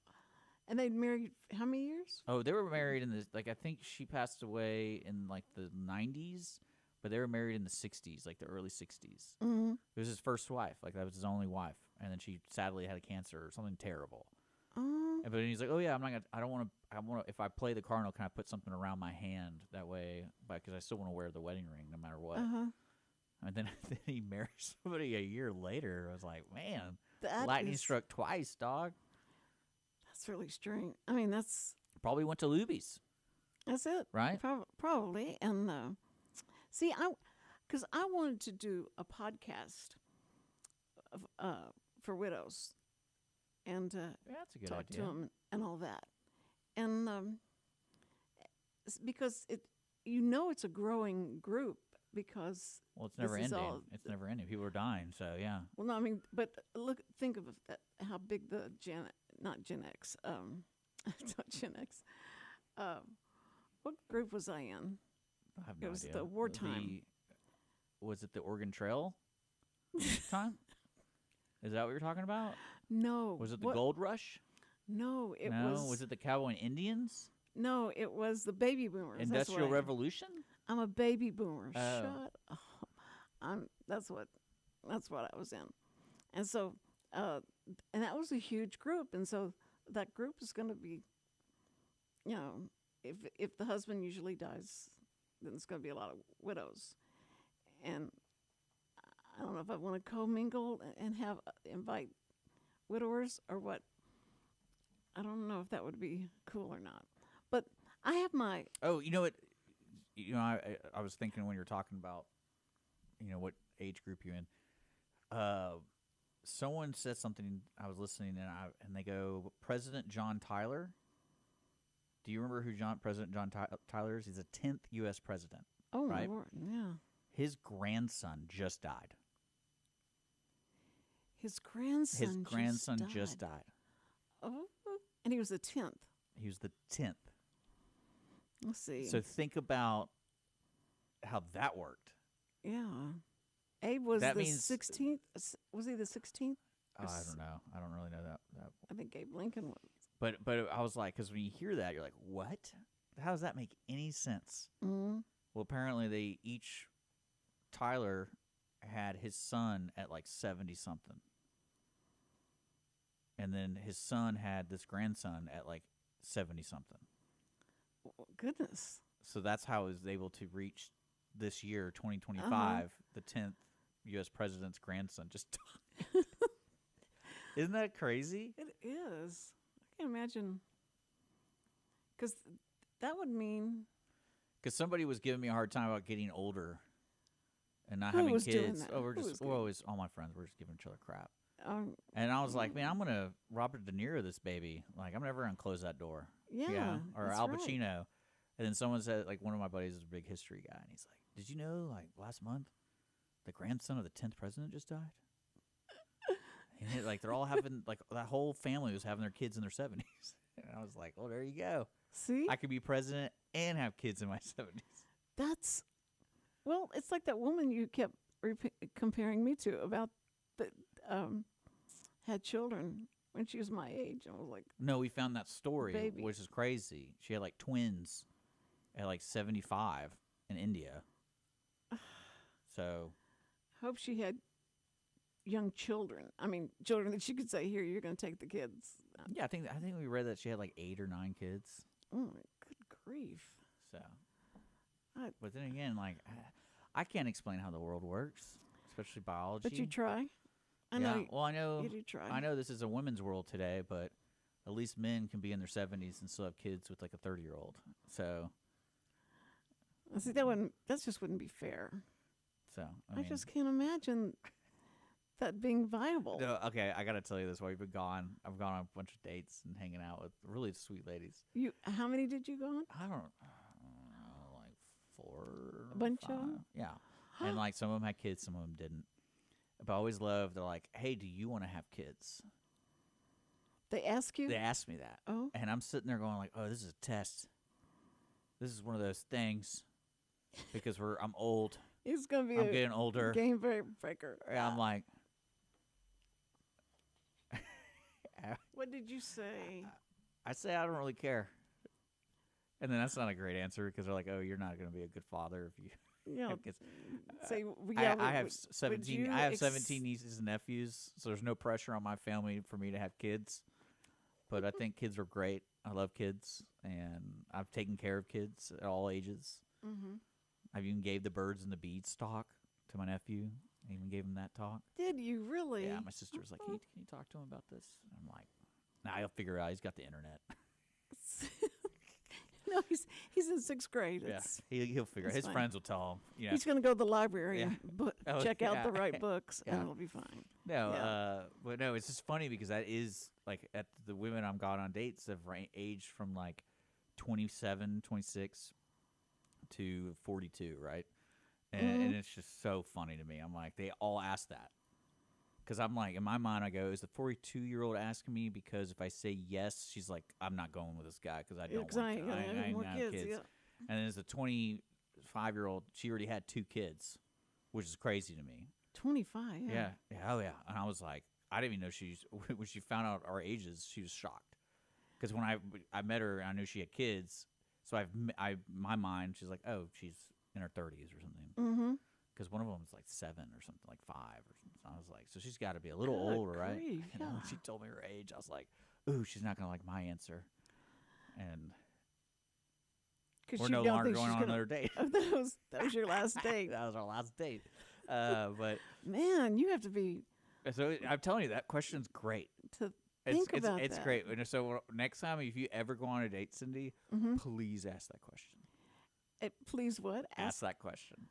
And they'd married how many years? Oh, they were married in the I think she passed away in like the 90s, but they were married in the 60s, like the early 60s. Mm-hmm. It was his first wife, like that was his only wife, and then she sadly had a cancer or something terrible. Oh. But he's like, "Oh yeah, I'm not gonna. I don't want to. I want to. If I play the cardinal, can I put something around my hand that way? Because I still want to wear the wedding ring no matter what." And then he married somebody a year later. I was like, "Man, lightning struck twice, dog." That's really strange. I mean, that's probably went to Luby's. That's it, right? Probably. And see, because I wanted to do a podcast for widows. And that's a good talk idea. to them and all that, and because it's a growing group because it's never ending. It's never ending. People are dying, so yeah. Well, no, I mean, but think of that, how big the not Gen X, it's not Gen X. What group was I in? I have no idea. It was the wartime. Was it the Oregon Trail time? Is that what you're talking about? No. Was it the Gold Rush? No, it was. Was it the Cowboy and Indians? No, it was the baby boomers. Industrial Revolution? I'm a baby boomer. Oh. Shut up. That's what I was in. And so, and that was a huge group. And so that group is going to be, if the husband usually dies, then it's going to be a lot of widows. And I don't know if I want to commingle and invite widowers or what. I don't know if that would be cool or not. But I have my... Oh, you know what? I was thinking when you were talking about, what age group you're in. Someone said something, I was listening, and they go, President John Tyler. Do you remember who President John Tyler is? He's the 10th U.S. president. Oh, right? my Lord, yeah. His grandson just died. His grandson just died. Oh, and he was the 10th. He was the 10th. Let's see. So think about how that worked. Yeah. Abe was the 16th. Was he the 16th? I don't know. I don't really know that. I think Abe Lincoln was. But I was like, because when you hear that, you're like, what? How does that make any sense? Mm-hmm. Well, apparently Tyler had his son at like 70-something. And then his son had this grandson at like 70-something. Oh, goodness. So that's how he was able to reach this year, 2025, the 10th U.S. president's grandson just died. Isn't that crazy? It is. I can't imagine. Because that would mean... Because somebody was giving me a hard time about getting older and not Who having was kids. doing that? We're always, all my friends were just giving each other crap. And I was like, man, I'm going to Robert De Niro this baby. Like, I'm never going to close that door. Yeah. Or Al Pacino. Right. And then someone said, like, one of my buddies is a big history guy. And he's like, did you know, like, last month, the grandson of the 10th president just died? And they're all having, like, that whole family was having their kids in their 70s. And I was like, well, there you go. See? I could be president and have kids in my 70s. It's like that woman you kept comparing me to about that had children when she was my age. I was like, no, we found that story, baby. Which is crazy. She had like twins at like 75 in India. So, I hope she had young children. I mean, children that she could say, "Here, you're going to take the kids." Yeah, I think we read that she had like 8 or 9 kids. Oh, good grief! So, but then again, like, I can't explain how the world works, especially biology. But you try. I know. You do try. I know this is a women's world today, but at least men can be in their 70s and still have kids with like a 30-year-old. So, see, that just wouldn't be fair. So I just can't imagine that being viable. No, okay, I gotta tell you this. While you've been gone, I've gone on a bunch of dates and hanging out with really sweet ladies. How many did you go on? I don't know, like 4. A bunch 5. of them? Yeah, and like some of them had kids, some of them didn't. But I always love. They're like, "Hey, do you want to have kids?" They ask you. They asked me that. Oh. And I'm sitting there going like, "Oh, this is a test. This is one of those things because I'm old." He's gonna be. I'm getting older. Game breaker. Yeah, I'm like. What did you say? I say I don't really care. And then that's not a great answer because they're like, oh, you're not going to be a good father if you Yeah. have kids. Say, I have 17. you I have 17 nieces and nephews, so there's no pressure on my family for me to have kids. But I think kids are great. I love kids, and I've taken care of kids at all ages. Mm-hmm. I even gave the birds and the bees talk to my nephew. I even gave him that talk. Did you really? Yeah, my sister was like, can you talk to him about this? And I'm like, nah, I'll figure it out. He's got the internet. No, he's in 6th grade. He'll figure it. His fine. friends will tell him. You know. He's going to go to the library and check out yeah. the right books, Yeah. and it'll be fine. No, but no, it's just funny because that is like at the women I'm got on dates have aged from like 27, 26 to 42, right? And it's just so funny to me. I'm like, they all ask that. Because I'm like, in my mind, I go, is the 42-year-old asking me because if I say yes, she's like, I'm not going with this guy because I don't want ain't gonna have more kids. Yeah. And then as a 25-year-old, she already had 2 kids, which is crazy to me. 25, Yeah. Oh, yeah. And I was like, I didn't even know when she found out our ages, she was shocked. Because when I met her, I knew she had kids. So my mind, she's like, oh, she's in her 30s or something. Mm-hmm. Because one of them was like 7 or something, like 5 or something. I was like, so she's got to be a little older, right? grief, And then when she told me her age, I was like, ooh, she's not going to like my answer. And we're no longer going on another date. Oh, that was your last date. That was our last date. But man, you have to be so I'm telling you, that question's great. to think about it's that. great. And so next time, if you ever go on a date, Cindy, please ask that question. Please, what? Ask that question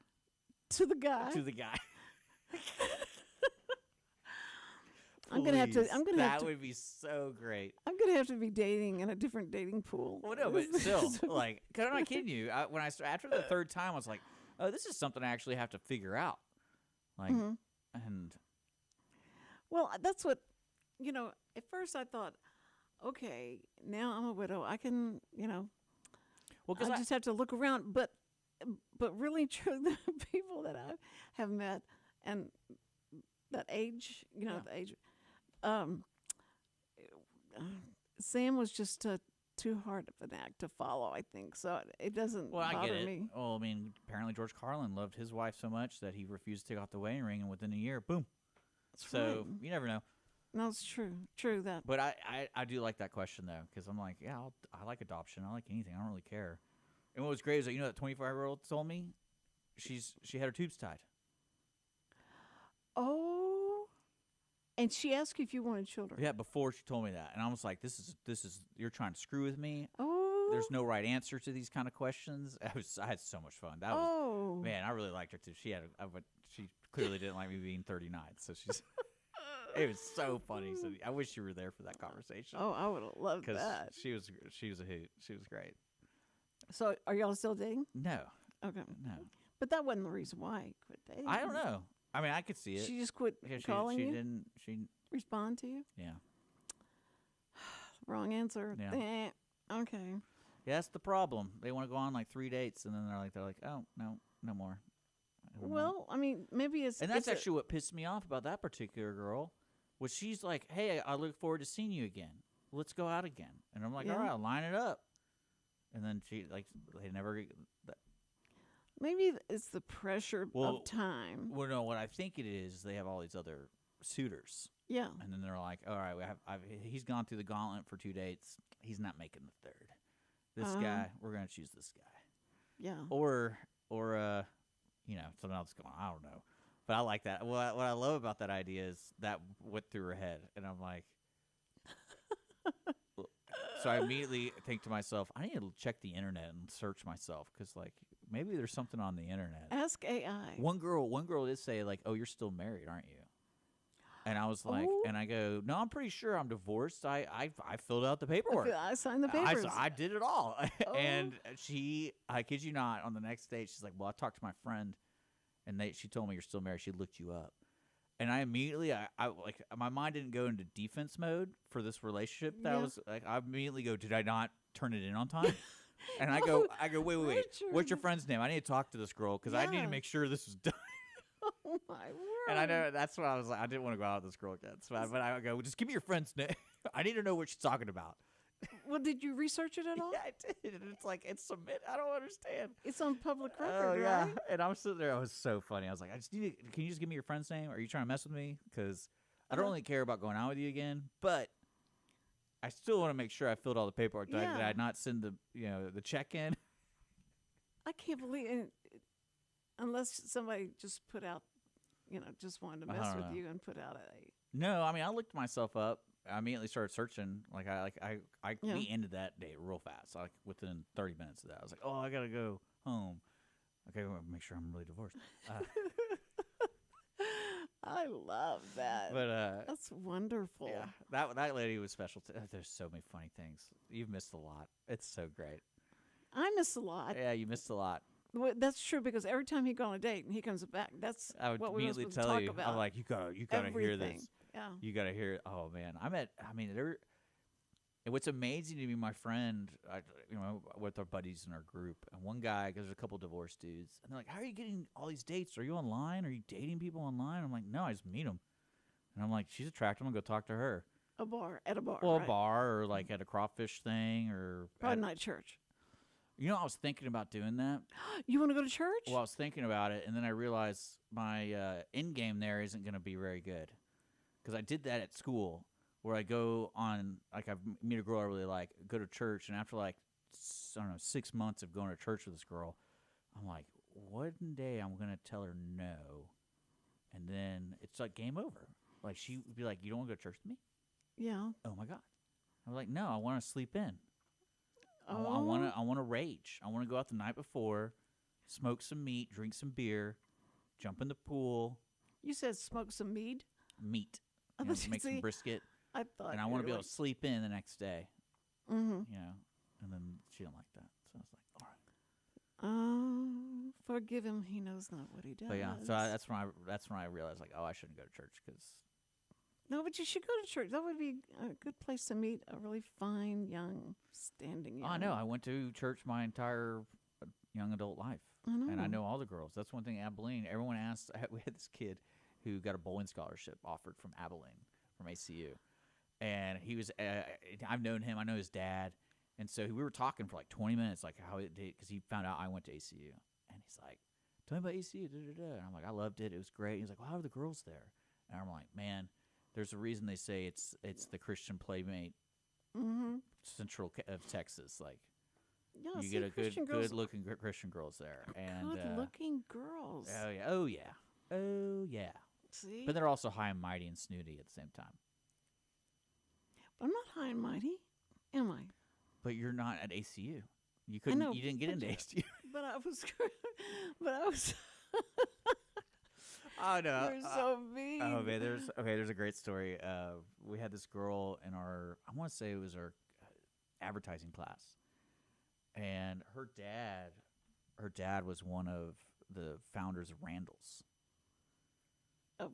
to the guy. to the guy. I'm gonna have to. That would be so great. I'm gonna have to be dating in a different dating pool. Well, no, but still, like, cause I'm not kidding you. When I started, after the 3rd time, I was like, oh, this is something I actually have to figure out. Like, and well, that's what At first, I thought, okay, now I'm a widow. I can, well, I just have to look around. But really, true, the people that I have met and that age, the age. Sam was just too hard of an act to follow, I think. So it doesn't bother I get it. me. Well, I mean, apparently George Carlin loved his wife so much that he refused to take off the wedding ring, and within a year, boom. That's So right. you never know. No, it's true. True that. But I do like that question though, because I'm like, yeah, I like adoption. I like anything. I don't really care. And what was great is that that 25-year-old told me, she had her tubes tied. Oh. And she asked you if you wanted children. Yeah, before she told me that, and I was like, "This is you're trying to screw with me. Oh. There's no right answer to these kind of questions." I had so much fun. That was man, I really liked her too. She clearly didn't like me being 39, so she's. It was so funny. So I wish you were there for that conversation. Oh, I would have loved that. She was a hoot. She was great. So, are y'all still dating? No, Okay. no, But that wasn't the reason why I quit dating. I don't know. I mean, I could see it. She just quit Yeah, calling she you? didn't. She Respond to you? yeah. Wrong answer. Yeah. Okay. Yeah, that's the problem. They want to go on like 3 dates, and then they're like, oh no more. Well, I mean, maybe it's. And that's it's actually what pissed me off about that particular girl, was she's like, hey, I look forward to seeing you again. Let's go out again. And I'm like, Yeah. all right, I'll line it up. And then they never. Maybe it's the pressure Well, of time. Well, no, what I think it is, they have all these other suitors. Yeah. And then they're like, all right, he's gone through the gauntlet for 2 dates. He's not making the 3rd. This guy, we're going to choose this guy. Yeah. Or something else going on. I don't know. But I like that. What I love about that idea is that went through her head. And I'm like, so I immediately think to myself, I need to check the internet and search myself, because like maybe there's something on the internet. Ask AI. One girl did say like, oh, you're still married, aren't you? And I was like, and I go, no, I'm pretty sure I'm divorced. I filled out the paperwork. I signed the papers. I did it all. And I kid you not, on the next day, she's like, well, I talked to my friend, and she told me you're still married. She looked you up. And I immediately, I like, my mind didn't go into defense mode for this relationship. That Yeah. was like, I immediately go, did I not turn it in on time? And I go, wait. Richard. What's your friend's name? I need to talk to this girl because I need Yeah. to make sure this is done. Oh my word. And I know that's what I was like. I didn't want to go out with this girl again. But I go, just give me your friend's name. I need to know what she's talking about. Well, did you research it at all? Yeah, I did. And it's like, it's submit. I don't understand. It's on public Oh, record, yeah. right? And I'm sitting there. It was so funny. I was like, can you just give me your friend's name? Are you trying to mess with me? Because I don't really care about going out with you again, but I still want to make sure I filled all the paperwork. Did I not send the check in? I can't believe it. Unless somebody just put out, just wanted to mess with you and put out No, I mean, I looked myself up. I immediately started searching. We ended that date real fast. Like within 30 minutes of that, I was like, "Oh, I gotta go home. Okay, I want to make sure I'm really divorced." I love that. But that's wonderful. Yeah, that lady was special too. There's so many funny things. You've missed a lot. It's so great. I miss a lot. Yeah, you missed a lot. Well, that's true because every time he go on a date and he comes back, that's I would what we were immediately supposed to tell talk you. about. I'm like, you gotta hear this. Yeah. You gotta hear it. Oh man, and what's amazing to me, my friend, with our buddies in our group, and one guy, because there's a couple divorced dudes, and they're like, "How are you getting all these dates? Are you online? Are you dating people online?" I'm like, "No, I just meet them." And I'm like, "She's attractive. I'm gonna go talk to her." At a bar. Well, right? a bar or like at a crawfish thing or Probably not church. I was thinking about doing that. You want to go to church? Well, I was thinking about it, and then I realized my end game there isn't going to be very good. Because I did that at school, where I go on, I meet a girl I really like, go to church, and after 6 months of going to church with this girl, I'm like, one day I'm going to tell her no, and then it's like game over. Like, she would be like, "You don't want to go to church with me?" Yeah. Oh my God. I was like, "No, I want to sleep in. Oh. I want to rage. I want to go out the night before, smoke some meat, drink some beer, jump in the pool." You said smoke some meat? Meat. I thought you'd Make some say- brisket. I thought. And I you want to were be able like- to sleep in the next day. Mm-hmm. And then she didn't like that. So I was like, all right. Forgive him. He knows not what he does. But yeah, so that's when I realized, like, oh, I shouldn't go to church because No, but you should go to church. That would be a good place to meet a really fine, standing young. I know. I went to church my entire young adult life. I know. And I know all the girls. That's one thing in Abilene. Everyone asked. We had this kid who got a bowling scholarship offered from Abilene, from ACU. And he was, I've known him. I know his dad. And so we were talking for like 20 minutes, like how it did, because he found out I went to ACU. And he's like, "Tell me about ACU. Da, da, da." And I'm like, "I loved it. It was great." He's like, "Well, how are the girls there?" And I'm like, "Man, there's a reason they say it's the Christian Playmate Central of Texas. Like, Yeah, you see, get a Christian girls- good-looking Christian girls there." And Good-looking girls. oh yeah, oh yeah, oh yeah. See? But they're also high and mighty and snooty at the same time. But I'm not high and mighty, am I? But you're not at ACU. You couldn't. know, You didn't get but into you- ACU. But I was. But I was. Oh no. You're so mean. Oh man, there's a great story. We had this girl in our, I want to say it was our advertising class, and her dad was one of the founders of Randall's. Oh,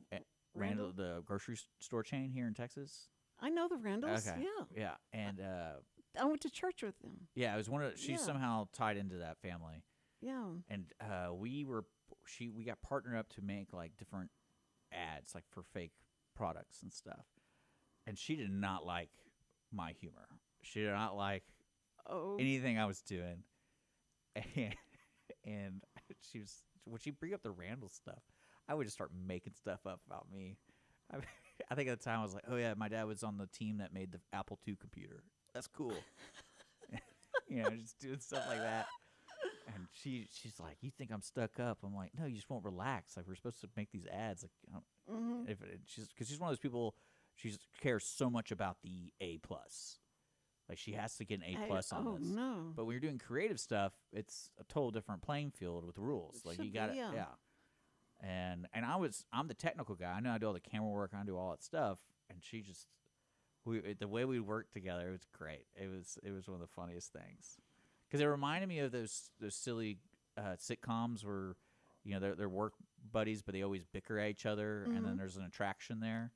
Randall, the grocery store chain here in Texas. I know the Randalls. Okay. Yeah. Yeah, and I went to church with them. yeah, it was one of. She's Yeah. somehow tied into that family, Yeah. and we got partnered up to make like different ads, like for fake products and stuff. And she did not like my humor. She did not like Oh. anything I was doing. And she was, when she bring up the Randall stuff, I would just start making stuff up about me. I think at the time I was like, "Oh yeah, my dad was on the team that made the Apple II computer. That's cool." Just doing stuff like that. And she's like, "You think I'm stuck up?" I'm like, "No, you just won't relax. Like, we're supposed to make these ads." Like, because she's one of those people. She cares so much about the A plus. Like, she has to get an A plus on this. Oh no. But when you're doing creative stuff, it's a total different playing field with rules. Like, should you got be, to, yeah. And I'm the technical guy. I know I do all the camera work. I do all that stuff. And she just, the way we worked together, it was great. It was one of the funniest things. Because it reminded me of those silly sitcoms where, they're work buddies, but they always bicker at each other, and then there's an attraction there.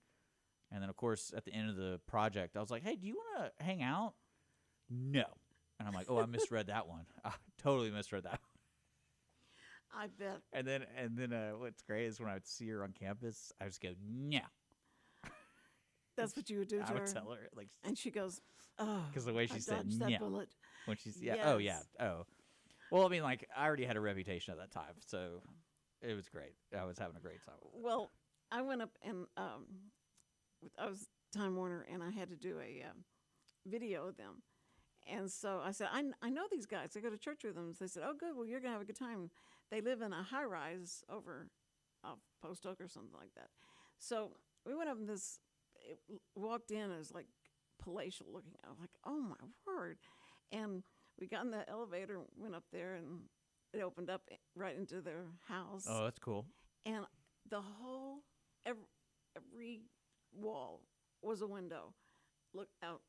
And then, of course, at the end of the project, I was like, "Hey, do you want to hang out?" "No." And I'm like, "Oh, I misread that one. I totally misread that one." I bet. And then what's great is when I would see her on campus, I would just go, "No." That's what you would do to I her. would tell her like And she goes, "Oh, because the way she I said dodged that yeah bullet." when she's oh yeah Yes. oh. Well, I mean, like I already had a reputation at that time, so it was great. I was having a great time. Well, I went up and I was Time Warner, and I had to do a video of them. And so I said, I know these guys. I go to church with them. So they said, "Oh, good. Well, you're gonna have a good time." They live in a high rise over off Post Oak or something like that. So we went up in this. Walked in. It was like palatial looking. I was like, "Oh my word!" And we got in the elevator, went up there, and it opened up right into their house. Oh, that's cool. And the whole every wall was a window. Look out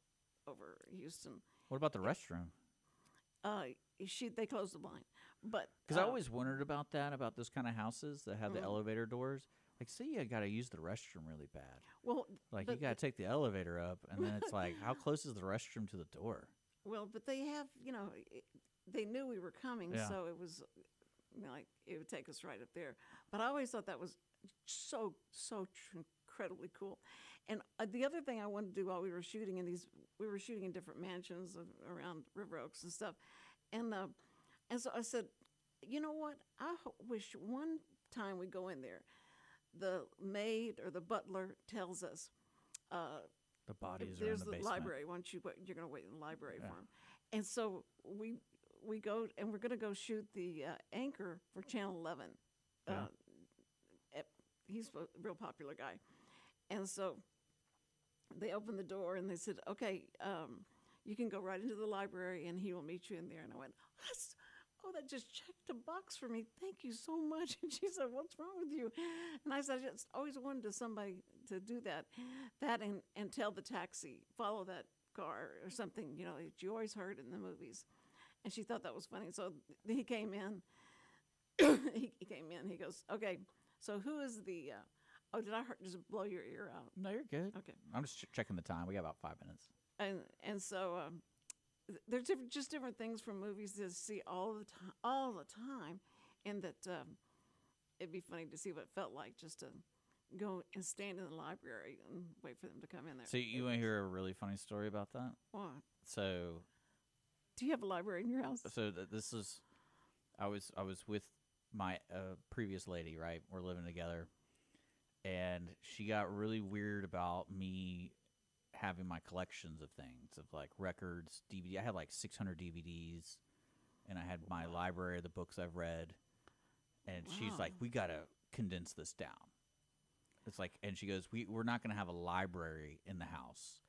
over Houston. What about the restroom? They closed the blind, but Because I always wondered about that, about those kind of houses that have the elevator doors. Like, say you got to use the restroom really bad. well, Like, but you got to take the elevator up, and then it's like, how close is the restroom to the door? but they have, they knew we were coming, Yeah. so it was like it would take us right up there. But I always thought that was so incredibly cool. And the other thing I wanted to do while we were shooting we were shooting in different mansions around River Oaks and stuff, and so I said, you know what? I wish one time we go in there, the maid or the butler tells us, The bodies are in there's the the basement. library. You're going to wait in the library Yeah. for him. And so we go, and we're going to go shoot the anchor for Channel 11. Yeah. He's a real popular guy. And so they opened the door, and they said, "Okay, you can go right into the library, and he will meet you in there." And I went, that just checked a box for me. Thank you so much. And she said, "What's wrong with you?" And I said, "I just always wanted somebody to do that and tell the taxi, follow that car or something, that you always heard in the movies." And she thought that was funny. So he came in. he came in. He goes, "Okay, so who is the did I just blow your ear out?" No, you're good. Okay. I'm just checking the time. We got about 5 minutes. And so there's different things from movies to see all the time, and that it'd be funny to see what it felt like just to go and stand in the library and wait for them to come in there. So you want to hear a really funny story about that? What? So Do you have a library in your house? this is, I was with my previous lady, right? We're living together, and she got really weird about me having my collections of things, of like records, DVD. I had like 600 DVDs, and I had my library of the books I've read. And she's Wow. like, "We gotta condense this down." It's like, and she goes, "We're not gonna have a library in the house."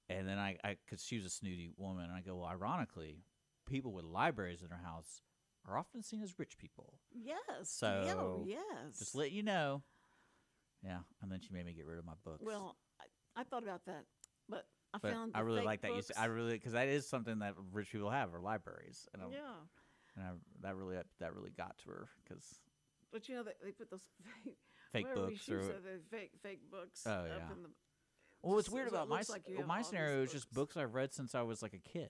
And then I because she was a snooty woman, and I go, "Well, ironically, people with libraries in their house are often seen as rich people." Yes. So, yes. Just let you know. Yeah, and then she made me get rid of my books. Well, I thought about that, but I but found I the really fake like that. books. Because that is something that rich people have, are libraries, and Yeah, that really got to her because but they put those fake wherever we books shoot, or so the fake books. Oh, up yeah. in the, well, what's just weird so it about my looks like you have my all these scenario is just books. books I've read since I was like a kid,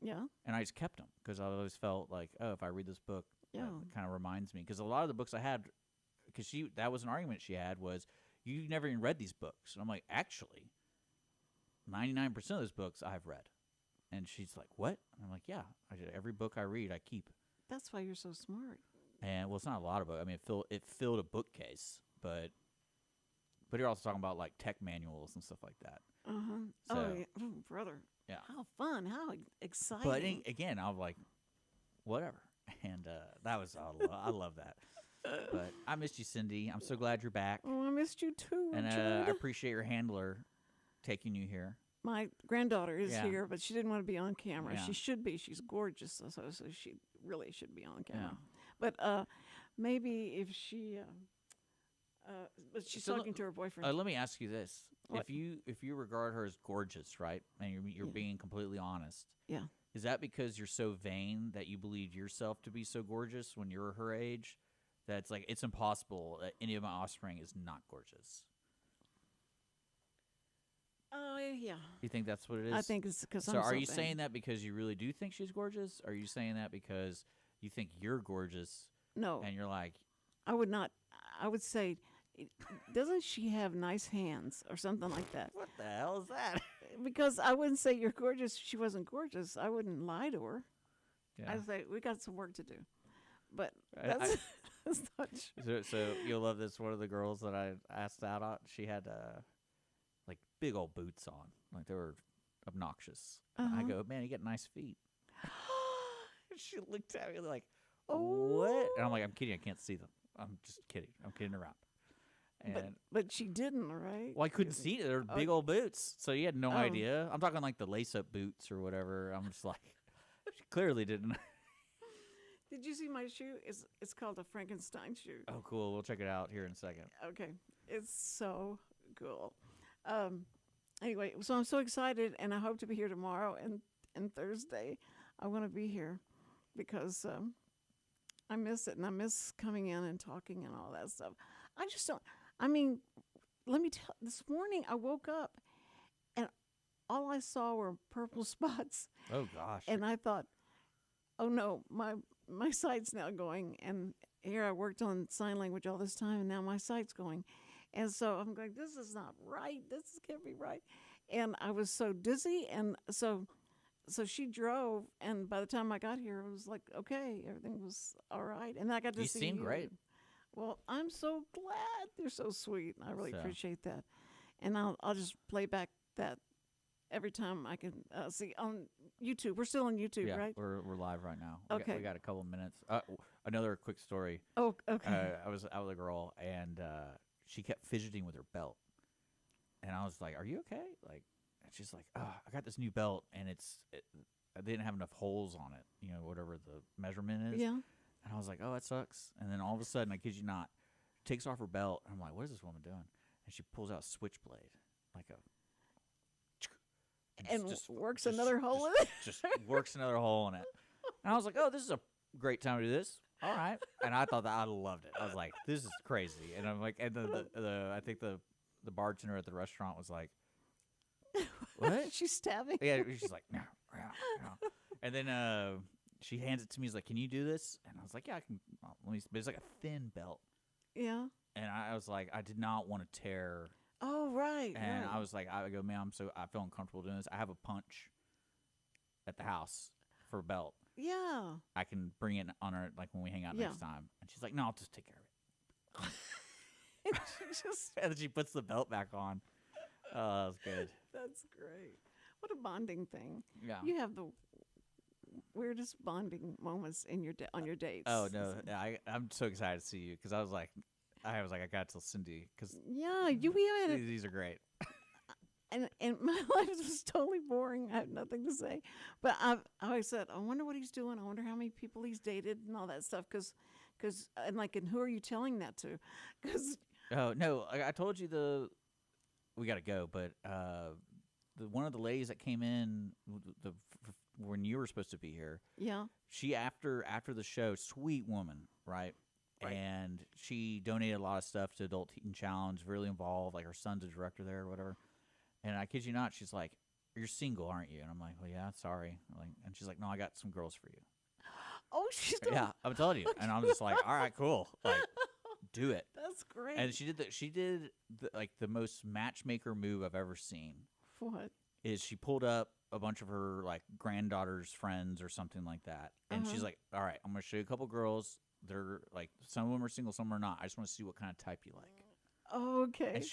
Yeah. and I just kept them because I always felt like, oh, if I read this book, Yeah. that kind of reminds me. Because a lot of the books I had, because that was an argument she had, was you never even read these books, and I'm like, actually, 99% of those books I've read. And she's like, "What?" And I'm like, "Yeah, every book I read, I keep." That's why you're so smart. And well, it's not a lot of books. I mean, it filled a bookcase, but you're also talking about like tech manuals and stuff like that. Uh-huh. So, Yeah. Oh, brother. yeah. How fun. How exciting. But again, I was like, whatever. And that was I love that. But I missed you, Cindy. I'm so glad you're back. Oh, I missed you too, And Richard. I appreciate your handler taking you here. My granddaughter is Yeah. here, but she didn't want to be on camera. Yeah. She should be. She's gorgeous, so she really should be on camera. Yeah. But maybe if she, but she's So talking to her boyfriend. Let me ask you this: What? if you regard her as gorgeous, right, and you're Yeah. being completely honest, Yeah. is that because you're so vain that you believe yourself to be so gorgeous when you're her age? That it's like it's impossible that any of my offspring is not gorgeous. Oh, yeah. You think that's what it is? I think it's because So I'm are you vain. saying that because you really do think she's gorgeous? Or are you saying that because you think you're gorgeous No, and you're like, I would not. I would say doesn't she have nice hands or something like that? What the hell is that? Because I wouldn't say you're gorgeous. She wasn't gorgeous. I wouldn't lie to her. Yeah. I'd say we got some work to do. But I- that's, that's not true. So you'll love this. One of the girls that I asked out on, she had like big old boots on, like they were obnoxious. I go, man, you got nice feet. She looked at me like, what? And I'm like, I'm kidding. I can't see them. I'm just kidding. I'm kidding around. And But she didn't, right? well, I couldn't see it. They're big old boots, so you had no idea. I'm talking like the lace-up boots or whatever. I'm just like, she clearly didn't. Did you see my shoe? It's called a Frankenstein shoe. Oh, cool. We'll check it out here in a second. Okay, it's so cool. Anyway, so I'm so excited, and I hope to be here tomorrow and Thursday. I want to be here because I miss it, and I miss coming in and talking and all that stuff. I just don't. I mean, let me tell. This morning I woke up, and all I saw were purple spots, Oh gosh. and I thought, "Oh no, my sight's now going." And here I worked on sign language all this time, and now my sight's going. And so I'm going, this is not right. This can't be right. And I was so dizzy. And so she drove. And by the time I got here, it was like, okay, everything was all right. And I got to You see seem great. Well, I'm so glad. They're so sweet. I really So- appreciate that. And I'll just play back that every time I can see on YouTube. We're still on YouTube, Yeah, right? we're live right now. Okay. We got a couple minutes. Another quick story. Oh, okay. I was out with a girl, and she kept fidgeting with her belt, and I was like, "Are you okay?" Like, and she's like, "Oh, I got this new belt, and I didn't have enough holes on it. You know, whatever the measurement is." Yeah. And I was like, "Oh, that sucks." And then all of a sudden, I kid you not, takes off her belt, and I'm like, "What is this woman doing?" And she pulls out a switchblade, like a. And works another hole in it? Just works another hole in it. And I was like, "Oh, this is a great time to do this. All right." And I thought that I loved it. I was like, "This is crazy." And I'm like, and I think the bartender at the restaurant was like, "What?" She's stabbing. Yeah, she's like, "No, no." And then she hands it to me. She's like, "Can you do this?" And I was like, "Yeah, I can." Let me. But it's like a thin belt. Yeah. And I was like, I did not want to tear. Oh, right. And right. I was like, I go, man, I feel uncomfortable doing this. I have a punch at the house for a belt. Yeah. I can bring it on her like when we hang out Yeah. next time. And she's like, no, I'll just take care of it. She just, And then she puts the belt back on. Oh, that was good. that's great. What a bonding thing. Yeah. You have the weirdest bonding moments in on your dates. Oh no, I'm so excited to see you because I was like, I got to tell Cindy because Yeah, we had it. these are great. And my life was totally boring. I have nothing to say. But I always said, I wonder what he's doing. I wonder how many people he's dated and all that stuff. And who are you telling that to? Because Oh no, I told you we got to go, but one of the ladies that came in when you were supposed to be here, yeah, she after the show, sweet woman, right? Right. And she donated a lot of stuff to Adult Teen Challenge, really involved. Like her son's a director there or whatever. And I kid you not, she's like, "You're single, aren't you?" And I'm like, "Well, yeah, sorry." And she's like, "No, I got some girls for you." oh, she's doing, Yeah, I'm telling you. And I'm just like, "All right, cool. Like, do it." that's great. And she did the most matchmaker move I've ever seen. What? Is she pulled up a bunch of her like granddaughter's friends or something like that, and she's like, "All right, I'm gonna show you a couple girls. They're like, some of them are single, some are not. I just want to see what kind of type you like." Okay.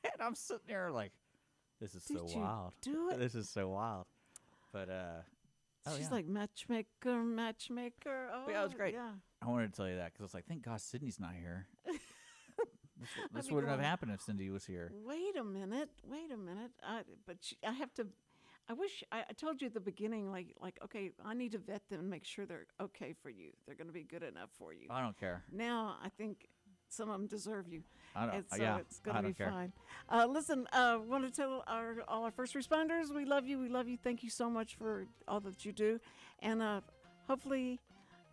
And I'm sitting there like, this is so Did you wild. do it? This is so wild. But She's like matchmaker. Oh, yeah, it was great. Yeah. I wanted to tell you that because I was like, thank God Sydney's not here. This be wouldn't have going, happened if Cindy was here. Wait a minute. I have to. I wish I told you at the beginning, like, okay, I need to vet them and make sure they're okay for you. They're going to be good enough for you. I don't care. Now I think some of them deserve you. I don't. And so Yeah, it's going I to be don't care. fine. Listen, want to tell all our first responders we love you. We love you. Thank you so much for all that you do, and hopefully,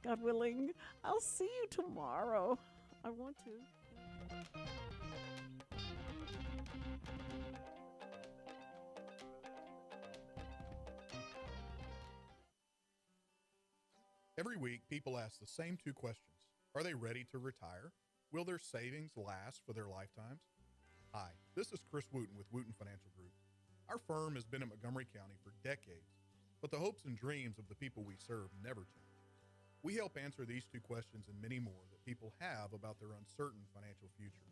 God willing, I'll see you tomorrow. I want to. Every week, people ask the same two questions. Are they ready to retire? Will their savings last for their lifetimes? Hi, this is Chris Wootton with Wootton Financial Group. Our firm has been in Montgomery County for decades, but the hopes and dreams of the people we serve never change. We help answer these two questions and many more that people have about their uncertain financial future.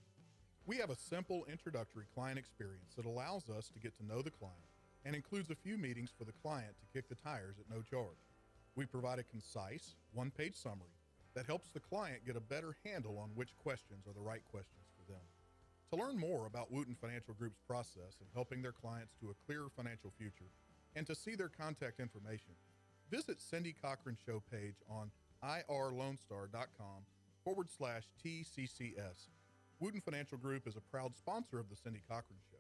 We have a simple introductory client experience that allows us to get to know the client and includes a few meetings for the client to kick the tires at no charge. We provide a concise, one-page summary that helps the client get a better handle on which questions are the right questions for them. To learn more about Wootton Financial Group's process in helping their clients to a clearer financial future and to see their contact information, visit Cindy Cochran Show page on irlonestar.com/TCCS. Wootton Financial Group is a proud sponsor of the Cindy Cochran Show.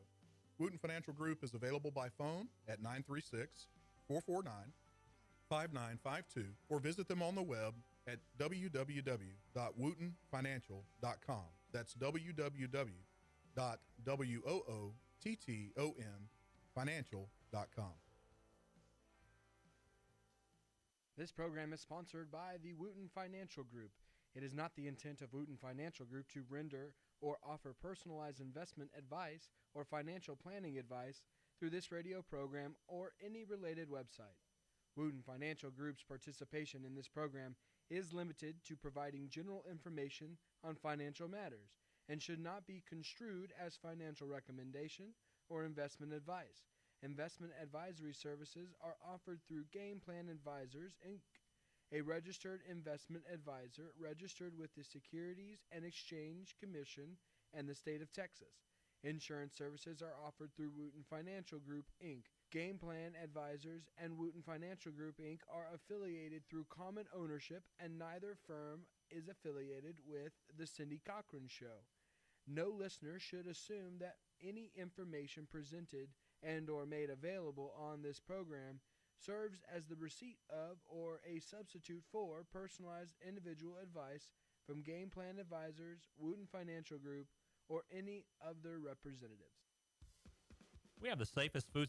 Wootton Financial Group is available by phone at 936-449-5952 or visit them on the web at www.woottonfinancial.com. That's www.woottonfinancial.com. This program is sponsored by the Wootton Financial Group. It is not the intent of Wootton Financial Group to render or offer personalized investment advice or financial planning advice through this radio program or any related website. Wootton Financial Group's participation in this program is limited to providing general information on financial matters and should not be construed as financial recommendation or investment advice. Investment advisory services are offered through Game Plan Advisors, Inc., a registered investment advisor registered with the Securities and Exchange Commission and the state of Texas. Insurance services are offered through Wootton Financial Group, Inc. Game Plan Advisors and Wootton Financial Group, Inc. are affiliated through common ownership, and neither firm is affiliated with The Cindy Cochran Show. No listener should assume that any information presented and or made available on this program serves as the receipt of or a substitute for personalized individual advice from Game Plan Advisors, Wootton Financial Group, or any of their representatives. We have the safest food